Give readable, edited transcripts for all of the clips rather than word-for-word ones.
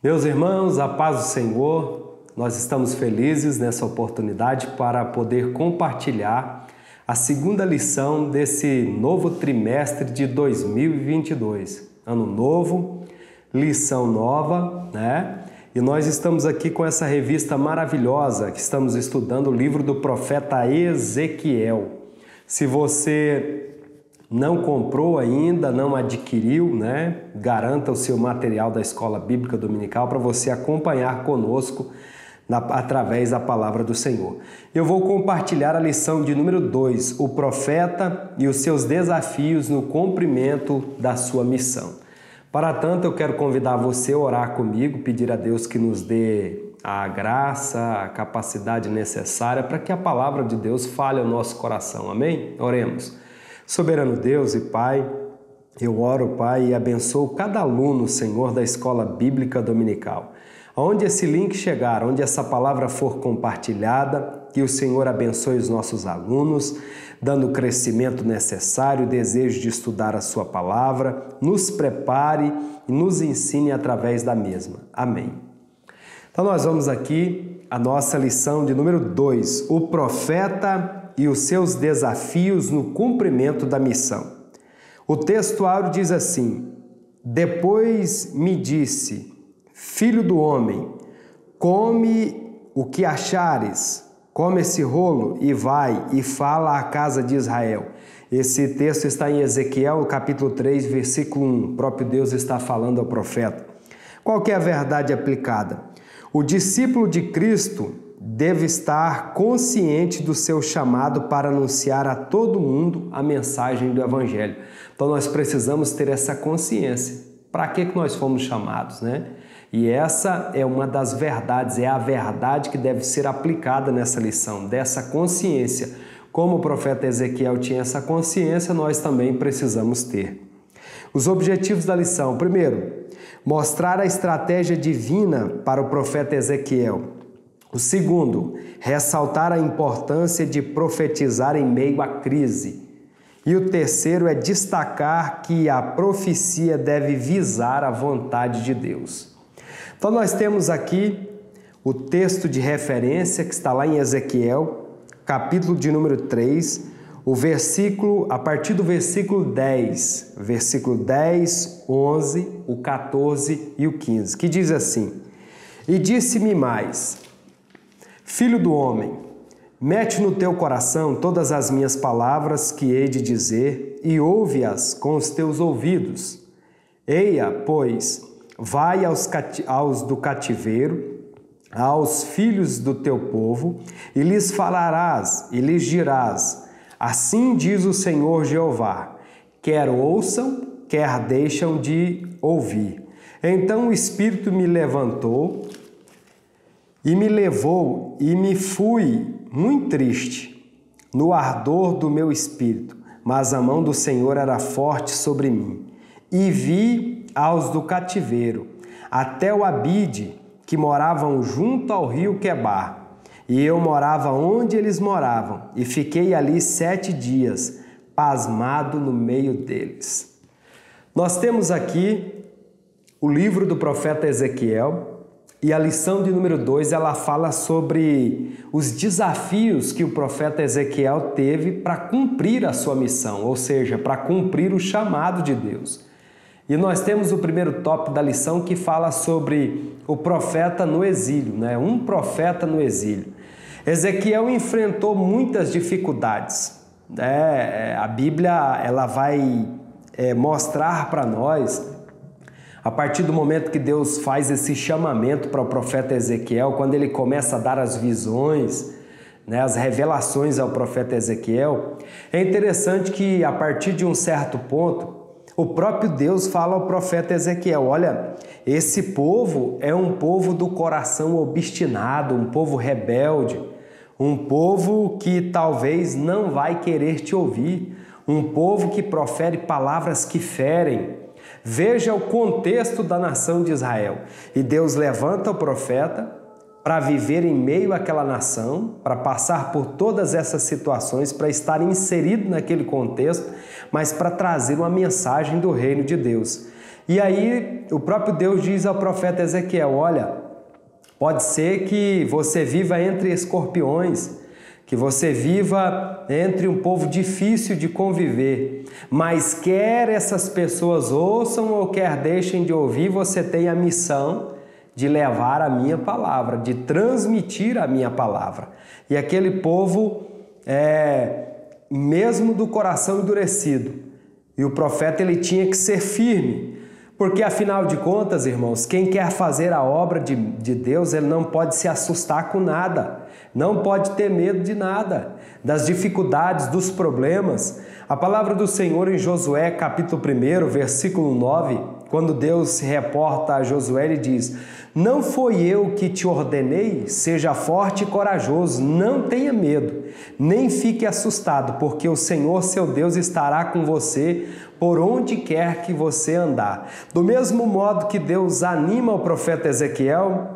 Meus irmãos, a paz do Senhor, nós estamos felizes nessa oportunidade para poder compartilhar a segunda lição desse novo trimestre de 2022. Ano novo, lição nova, né? E nós estamos aqui com essa revista maravilhosa que estamos estudando o livro do profeta Ezequiel. Se você não comprou ainda, não adquiriu, né? Garanta o seu material da Escola Bíblica Dominical para você acompanhar conosco através da palavra do Senhor. Eu vou compartilhar a lição de número 2, o profeta e os seus desafios no cumprimento da sua missão. Para tanto, eu quero convidar você a orar comigo, pedir a Deus que nos dê a graça, a capacidade necessária para que a palavra de Deus fale ao nosso coração. Amém? Oremos. Soberano Deus e Pai, eu oro, Pai, e abençoo cada aluno, Senhor, da Escola Bíblica Dominical. Onde esse link chegar, onde essa palavra for compartilhada, que o Senhor abençoe os nossos alunos, dando o crescimento necessário, o desejo de estudar a sua palavra, nos prepare e nos ensine através da mesma. Amém. Então nós vamos aqui a nossa lição de número 2, o profeta e os seus desafios no cumprimento da missão. O textuário diz assim: depois me disse, filho do homem, come o que achares, come esse rolo e vai e fala à casa de Israel. Esse texto está em Ezequiel, capítulo 3, versículo 1. O próprio Deus está falando ao profeta. Qual que é a verdade aplicada? O discípulo de Cristo deve estar consciente do seu chamado para anunciar a todo mundo a mensagem do Evangelho. Então nós precisamos ter essa consciência. Para que nós fomos chamados, né? E essa é uma das verdades, é a verdade que deve ser aplicada nessa lição, dessa consciência. Como o profeta Ezequiel tinha essa consciência, nós também precisamos ter. Os objetivos da lição: primeiro, mostrar a estratégia divina para o profeta Ezequiel. O segundo, ressaltar a importância de profetizar em meio à crise. E o terceiro é destacar que a profecia deve visar a vontade de Deus. Então nós temos aqui o texto de referência que está lá em Ezequiel, capítulo de número 3, a partir do versículo 10, 11, o 14 e o 15, que diz assim: E disse-me mais: Filho do homem, mete no teu coração todas as minhas palavras que hei de dizer e ouve-as com os teus ouvidos. Eia, pois, vai aos do cativeiro, aos filhos do teu povo, e lhes falarás e lhes dirás: assim diz o Senhor Jeová, quer ouçam, quer deixam de ouvir. Então o Espírito me levantou e me levou, e me fui muito triste, no ardor do meu espírito, mas a mão do Senhor era forte sobre mim. E vi aos do cativeiro, até o Abide, que moravam junto ao rio Quebar. E eu morava onde eles moravam, e fiquei ali 7 dias, pasmado no meio deles. Nós temos aqui o livro do profeta Ezequiel, e a lição de número 2, ela fala sobre os desafios que o profeta Ezequiel teve para cumprir a sua missão, ou seja, para cumprir o chamado de Deus. E nós temos o primeiro tópico da lição que fala sobre o profeta no exílio, né? Um profeta no exílio. Ezequiel enfrentou muitas dificuldades, né? A Bíblia ela vai mostrar para nós, a partir do momento que Deus faz esse chamamento para o profeta Ezequiel, quando ele começa a dar as visões, né, as revelações ao profeta Ezequiel, é interessante que a partir de um certo ponto, o próprio Deus fala ao profeta Ezequiel: olha, esse povo é um povo do coração obstinado, um povo rebelde, um povo que talvez não vai querer te ouvir, um povo que profere palavras que ferem. Veja o contexto da nação de Israel. E Deus levanta o profeta para viver em meio àquela nação, para passar por todas essas situações, para estar inserido naquele contexto, mas para trazer uma mensagem do reino de Deus. E aí o próprio Deus diz ao profeta Ezequiel: olha, pode ser que você viva entre escorpiões, que você viva entre um povo difícil de conviver, mas quer essas pessoas ouçam ou quer deixem de ouvir, você tem a missão de levar a minha palavra, de transmitir a minha palavra. E aquele povo, mesmo do coração endurecido, e o profeta ele tinha que ser firme, porque afinal de contas, irmãos, quem quer fazer a obra de Deus, ele não pode se assustar com nada, não pode ter medo de nada, das dificuldades, dos problemas. A palavra do Senhor em Josué, capítulo 1, versículo 9, quando Deus se reporta a Josué, ele diz: não foi eu que te ordenei? Seja forte e corajoso, não tenha medo, nem fique assustado, porque o Senhor seu Deus estará com você por onde quer que você andar. Do mesmo modo que Deus anima o profeta Ezequiel,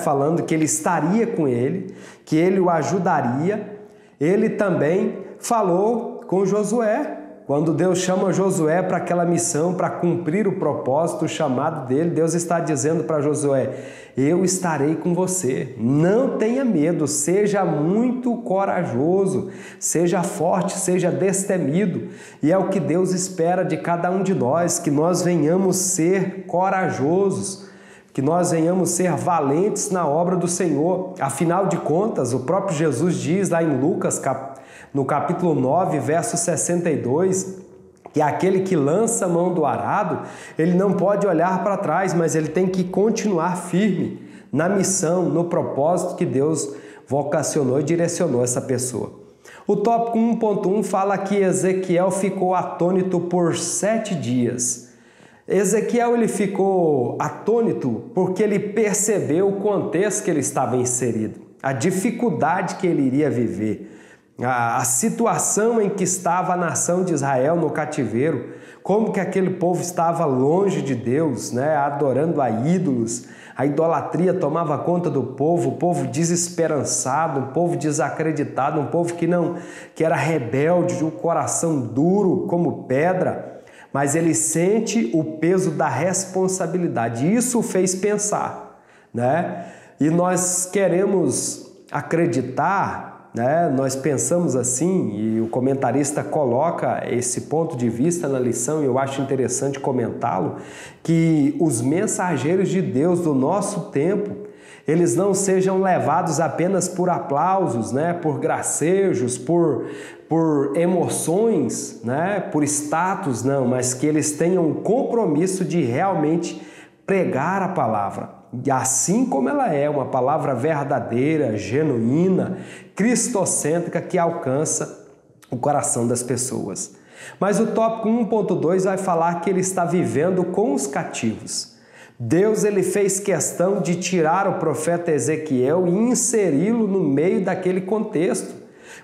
falando que ele estaria com ele, que ele o ajudaria, ele também falou com Josué. Quando Deus chama Josué para aquela missão, para cumprir o propósito, o chamado dele, Deus está dizendo para Josué: eu estarei com você, não tenha medo, seja muito corajoso, seja forte, seja destemido. E é o que Deus espera de cada um de nós, que nós venhamos ser corajosos, que nós venhamos ser valentes na obra do Senhor. Afinal de contas, o próprio Jesus diz lá em Lucas, no capítulo 9, verso 62, que aquele que lança a mão do arado, ele não pode olhar para trás, mas ele tem que continuar firme na missão, no propósito que Deus vocacionou e direcionou essa pessoa. O tópico 1.1 fala que Ezequiel ficou atônito por 7 dias. Ezequiel ele ficou atônito porque ele percebeu o contexto que ele estava inserido, a dificuldade que ele iria viver, a situação em que estava a nação de Israel no cativeiro, como que aquele povo estava longe de Deus, adorando a ídolos, a idolatria tomava conta do povo, o povo desesperançado, um povo desacreditado, um povo que era rebelde, de um coração duro como pedra, mas ele sente o peso da responsabilidade. Isso o fez pensar, E nós queremos acreditar, nós pensamos assim, e o comentarista coloca esse ponto de vista na lição, e eu acho interessante comentá-lo, que os mensageiros de Deus do nosso tempo, eles não sejam levados apenas por aplausos, por gracejos, por emoções, por status, não, mas que eles tenham o compromisso de realmente pregar a palavra. E assim como ela é, uma palavra verdadeira, genuína, cristocêntrica, que alcança o coração das pessoas. Mas o tópico 1.2 vai falar que ele está vivendo com os cativos. Deus ele fez questão de tirar o profeta Ezequiel e inseri-lo no meio daquele contexto.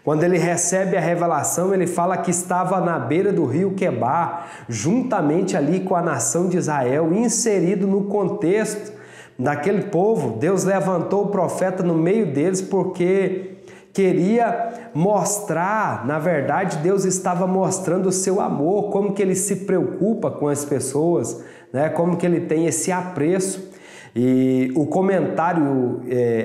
Quando ele recebe a revelação, ele fala que estava na beira do rio Quebar, juntamente ali com a nação de Israel, inserido no contexto daquele povo. Deus levantou o profeta no meio deles porque queria mostrar, na verdade, Deus estava mostrando o seu amor, como que ele se preocupa com as pessoas, como que ele tem esse apreço. E o comentário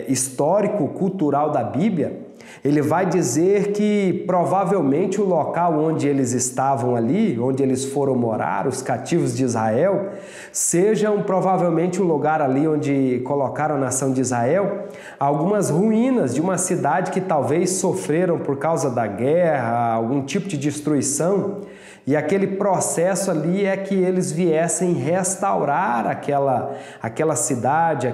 histórico, cultural da Bíblia, ele vai dizer que provavelmente o local onde eles estavam ali, onde eles foram morar, os cativos de Israel, sejam provavelmente um lugar ali onde colocaram a nação de Israel, algumas ruínas de uma cidade que talvez sofreram por causa da guerra, algum tipo de destruição, e aquele processo ali é que eles viessem restaurar aquela cidade,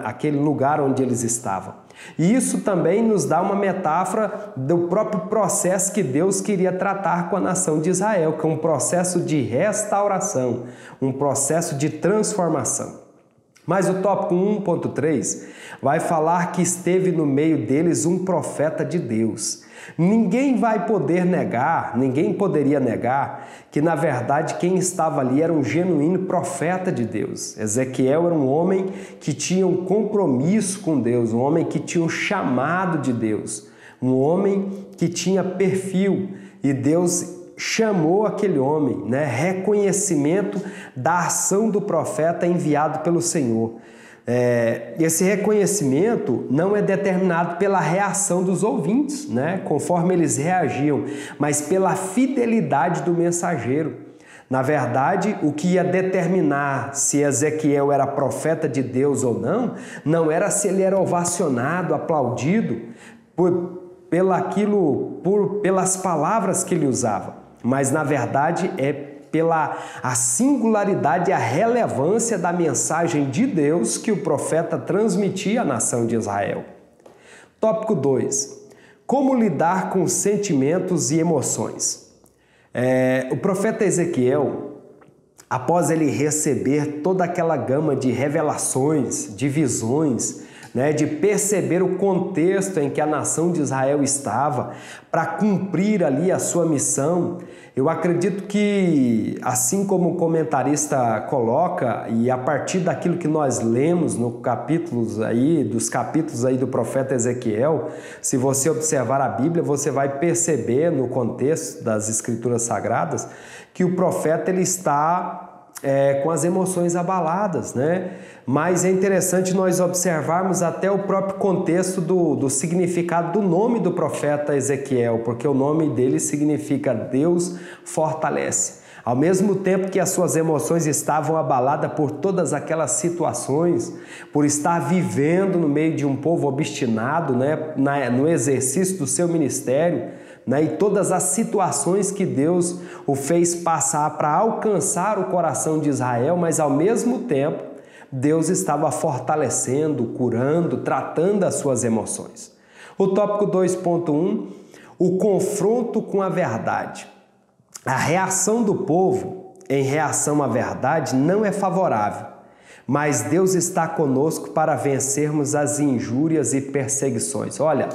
aquele lugar onde eles estavam. E isso também nos dá uma metáfora do próprio processo que Deus queria tratar com a nação de Israel, que é um processo de restauração, um processo de transformação. Mas o tópico 1.3 vai falar que esteve no meio deles um profeta de Deus. Ninguém poderia negar que, na verdade, quem estava ali era um genuíno profeta de Deus. Ezequiel era um homem que tinha um compromisso com Deus, um homem que tinha um chamado de Deus, um homem que tinha perfil, e Deus chamou aquele homem, né? Reconhecimento da ação do profeta enviado pelo Senhor. Esse reconhecimento não é determinado pela reação dos ouvintes, né? Conforme eles reagiam, mas pela fidelidade do mensageiro. Na verdade, o que ia determinar se Ezequiel era profeta de Deus ou não era se ele era ovacionado, aplaudido pelas palavras que ele usava, mas na verdade é pela a singularidade e a relevância da mensagem de Deus que o profeta transmitia à nação de Israel. Tópico 2. Como lidar com sentimentos e emoções? O profeta Ezequiel, após ele receber toda aquela gama de revelações, de visões, né, de perceber o contexto em que a nação de Israel estava para cumprir ali a sua missão, eu acredito que, assim como o comentarista coloca, e a partir daquilo que nós lemos dos capítulos aí do profeta Ezequiel, se você observar a Bíblia, você vai perceber no contexto das Escrituras Sagradas que o profeta ele está com as emoções abaladas, né? Mas é interessante nós observarmos até o próprio contexto do significado do nome do profeta Ezequiel, porque o nome dele significa Deus fortalece. Ao mesmo tempo que as suas emoções estavam abaladas por todas aquelas situações, por estar vivendo no meio de um povo obstinado, né, no exercício do seu ministério, né, e todas as situações que Deus o fez passar para alcançar o coração de Israel, mas ao mesmo tempo Deus estava fortalecendo, curando, tratando as suas emoções. O tópico 2.1, o confronto com a verdade. A reação do povo em reação à verdade não é favorável, mas Deus está conosco para vencermos as injúrias e perseguições. Olha,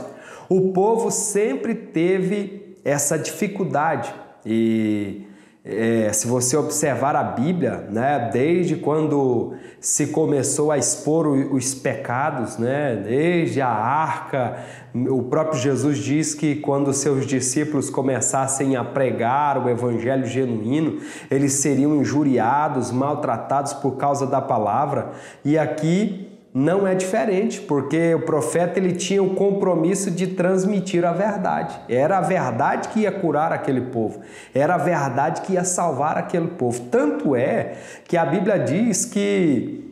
o povo sempre teve essa dificuldade e se você observar a Bíblia, né, desde quando se começou a expor os pecados, né, desde a arca, o próprio Jesus diz que quando seus discípulos começassem a pregar o evangelho genuíno, eles seriam injuriados, maltratados por causa da palavra, e aqui não é diferente, porque o profeta ele tinha o compromisso de transmitir a verdade. Era a verdade que ia curar aquele povo. Era a verdade que ia salvar aquele povo. Tanto é que a Bíblia diz que,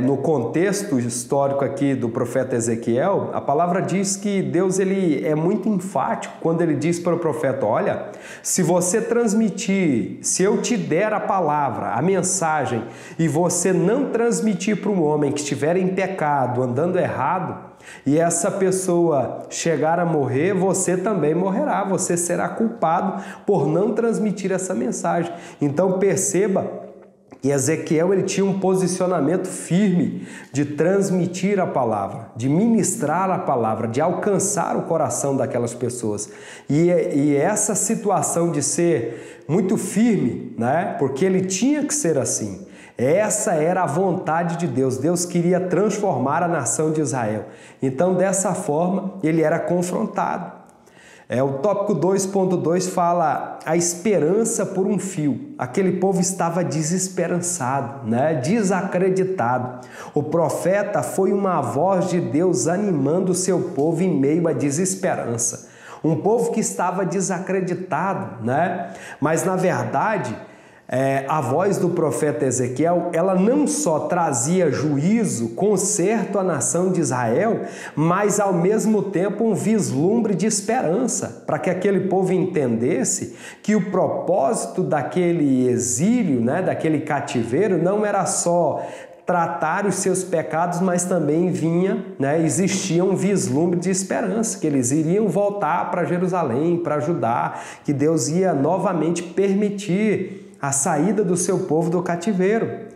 no contexto histórico aqui do profeta Ezequiel, a palavra diz que Deus ele é muito enfático quando ele diz para o profeta, olha, se você transmitir, se eu te der a palavra, a mensagem, e você não transmitir para um homem que estiver em pecado, andando errado, e essa pessoa chegar a morrer, você também morrerá, você será culpado por não transmitir essa mensagem. Então perceba que Ezequiel ele tinha um posicionamento firme de transmitir a palavra, de ministrar a palavra, de alcançar o coração daquelas pessoas. E essa situação de ser muito firme, né? Porque ele tinha que ser assim. Essa era a vontade de Deus. Deus queria transformar a nação de Israel. Então, dessa forma, ele era confrontado. O tópico 2.2 fala a esperança por um fio. Aquele povo estava desesperançado, né? Desacreditado. O profeta foi uma voz de Deus animando o seu povo em meio à desesperança. Um povo que estava desacreditado, né? Mas na verdade, a voz do profeta Ezequiel, ela não só trazia juízo, conserto à nação de Israel, mas ao mesmo tempo um vislumbre de esperança, para que aquele povo entendesse que o propósito daquele exílio, né, daquele cativeiro, não era só tratar os seus pecados, mas também existia um vislumbre de esperança, que eles iriam voltar para Jerusalém, para Judá, que Deus ia novamente permitir a saída do seu povo do cativeiro.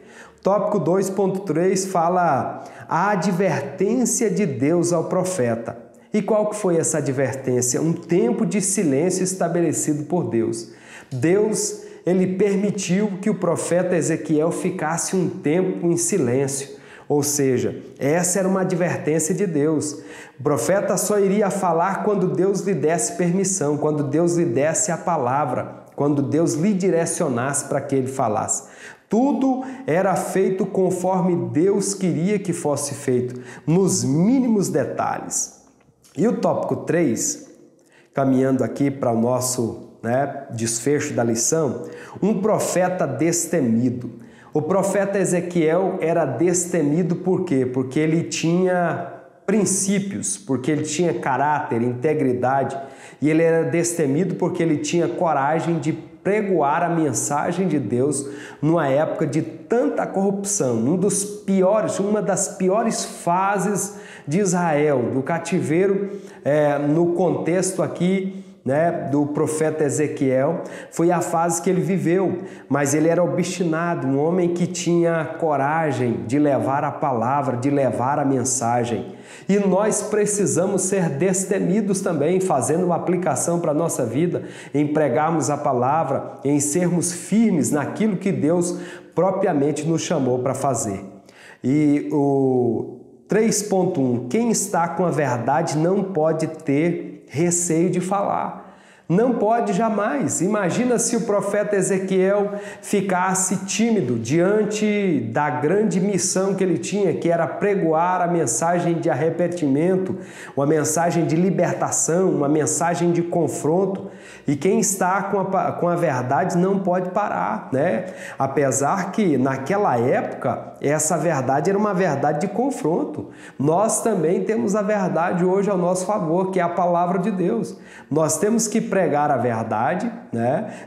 Tópico 2.3 fala a advertência de Deus ao profeta. E qual que foi essa advertência? Um tempo de silêncio estabelecido por Deus. Deus, ele permitiu que o profeta Ezequiel ficasse um tempo em silêncio. Ou seja, essa era uma advertência de Deus. O profeta só iria falar quando Deus lhe desse permissão, quando Deus lhe desse a palavra, quando Deus lhe direcionasse para que ele falasse. Tudo era feito conforme Deus queria que fosse feito, nos mínimos detalhes. E o tópico 3, caminhando aqui para o nosso desfecho da lição, um profeta destemido. O profeta Ezequiel era destemido por quê? Porque ele tinha princípios, porque ele tinha caráter, integridade, e ele era destemido porque ele tinha coragem de pregoar a mensagem de Deus numa época de tanta corrupção, uma das piores fases de Israel, do cativeiro, no contexto aqui, do profeta Ezequiel, foi a fase que ele viveu, mas ele era obstinado, um homem que tinha coragem de levar a palavra, de levar a mensagem. E nós precisamos ser destemidos também, fazendo uma aplicação para a nossa vida, em pregarmos a palavra, em sermos firmes naquilo que Deus propriamente nos chamou para fazer. E o 3.1, quem está com a verdade não pode ter receio de falar. Não pode jamais. Imagina se o profeta Ezequiel ficasse tímido diante da grande missão que ele tinha, que era pregoar a mensagem de arrependimento, uma mensagem de libertação, uma mensagem de confronto. E quem está com a verdade não pode parar, Apesar que naquela época essa verdade era uma verdade de confronto. Nós também temos a verdade hoje ao nosso favor, que é a palavra de Deus. Nós temos que pregar a verdade,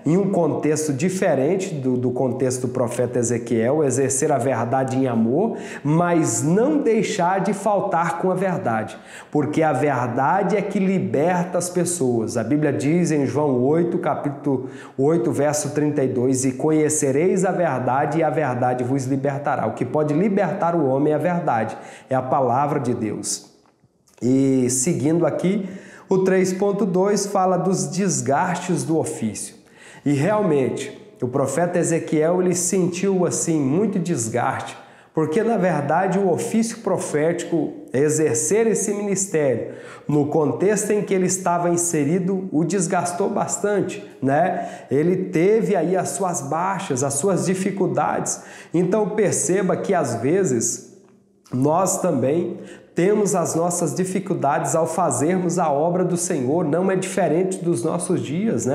em um contexto diferente do contexto do profeta Ezequiel, exercer a verdade em amor, mas não deixar de faltar com a verdade, porque a verdade é que liberta as pessoas. A Bíblia diz em João 8, capítulo 8, verso 32, e conhecereis a verdade e a verdade vos libertará. O que pode libertar o homem é a verdade, é a palavra de Deus. E seguindo aqui, o 3.2 fala dos desgastes do ofício. E realmente, o profeta Ezequiel ele sentiu assim muito desgaste, porque na verdade o ofício profético, exercer esse ministério, no contexto em que ele estava inserido, o desgastou bastante, Ele teve aí as suas baixas, as suas dificuldades. Então perceba que às vezes nós também temos as nossas dificuldades ao fazermos a obra do Senhor, não é diferente dos nossos dias,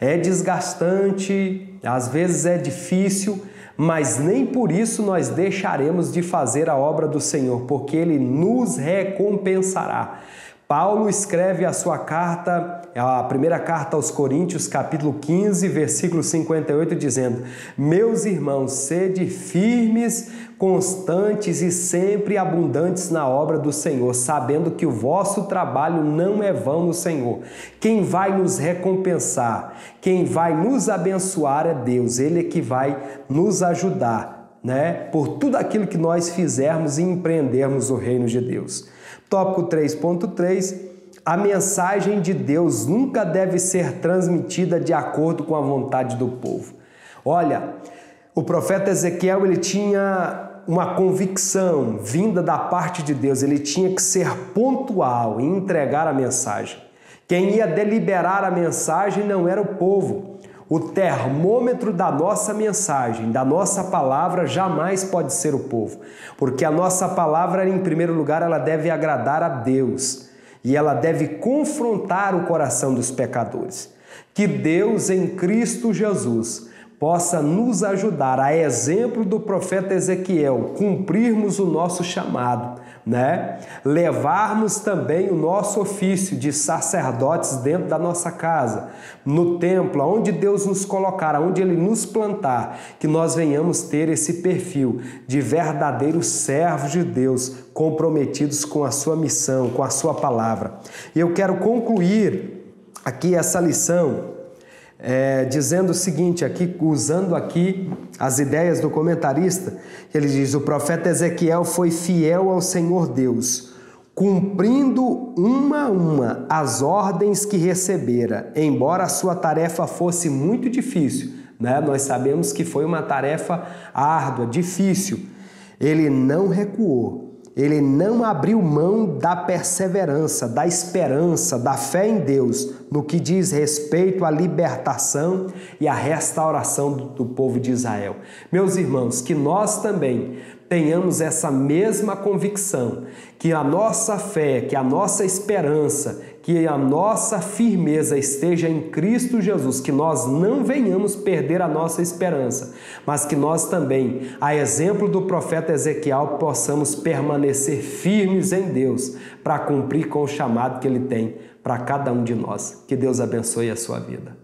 É desgastante, às vezes é difícil, mas nem por isso nós deixaremos de fazer a obra do Senhor, porque Ele nos recompensará. Paulo escreve a sua carta, a primeira carta aos Coríntios, capítulo 15, versículo 58, dizendo: meus irmãos, sede firmes, constantes e sempre abundantes na obra do Senhor, sabendo que o vosso trabalho não é vão no Senhor. Quem vai nos recompensar, quem vai nos abençoar é Deus, Ele é que vai nos ajudar, por tudo aquilo que nós fizermos e empreendermos o reino de Deus. Tópico 3.3, a mensagem de Deus nunca deve ser transmitida de acordo com a vontade do povo. Olha, o profeta Ezequiel ele tinha uma convicção vinda da parte de Deus, ele tinha que ser pontual em entregar a mensagem. Quem ia deliberar a mensagem não era o povo. O termômetro da nossa mensagem, da nossa palavra, jamais pode ser o povo, porque a nossa palavra, em primeiro lugar, ela deve agradar a Deus e ela deve confrontar o coração dos pecadores. Que Deus, em Cristo Jesus, possa nos ajudar, a exemplo do profeta Ezequiel, cumprirmos o nosso chamado, Levarmos também o nosso ofício de sacerdotes dentro da nossa casa, no templo, onde Deus nos colocar, onde Ele nos plantar, que nós venhamos ter esse perfil de verdadeiros servos de Deus, comprometidos com a sua missão, com a sua palavra. E eu quero concluir aqui essa lição dizendo o seguinte, aqui, usando aqui as ideias do comentarista, ele diz: o profeta Ezequiel foi fiel ao Senhor Deus, cumprindo uma a uma as ordens que recebera, embora a sua tarefa fosse muito difícil, Nós sabemos que foi uma tarefa árdua, difícil. Ele não recuou ele não abriu mão da perseverança, da esperança, da fé em Deus, no que diz respeito à libertação e à restauração do povo de Israel. Meus irmãos, que nós também tenhamos essa mesma convicção, que a nossa fé, que a nossa esperança, que a nossa firmeza esteja em Cristo Jesus, que nós não venhamos perder a nossa esperança, mas que nós também, a exemplo do profeta Ezequiel, possamos permanecer firmes em Deus para cumprir com o chamado que Ele tem para cada um de nós. Que Deus abençoe a sua vida.